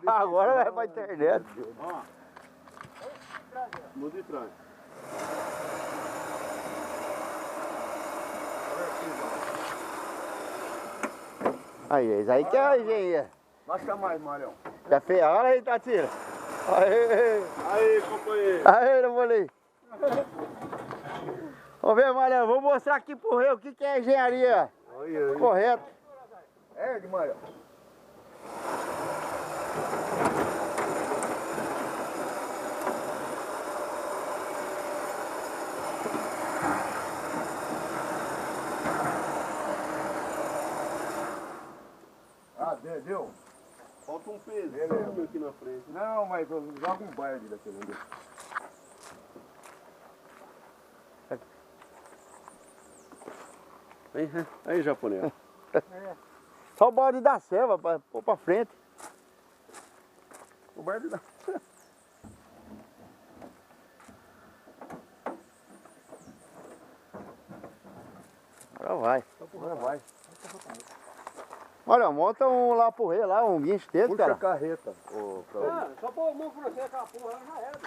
Agora vai pra internet. Ó. Muda de trás. Aí, isso aí que é a engenharia. Lasca mais, Marião. Tá feia, olha aí, Tatira. Aê, Aí, companheiro. aê, não vou ler. Vamos ver, Marião, vou mostrar aqui pro rei o que é engenharia correta. É, de Marião. Ah, deu? Falta um peso aqui na frente. Não, mas joga um baile daquele ali. Aí, japonês. Só o balde da selva pra pôr pra frente. O baile da... Agora vai. Agora vai. Olha, monta um lá pro rei, lá, um guincho desse, Puxa a cara. carreta. Ô, Só pôr a mão pra você, aquela porra já era.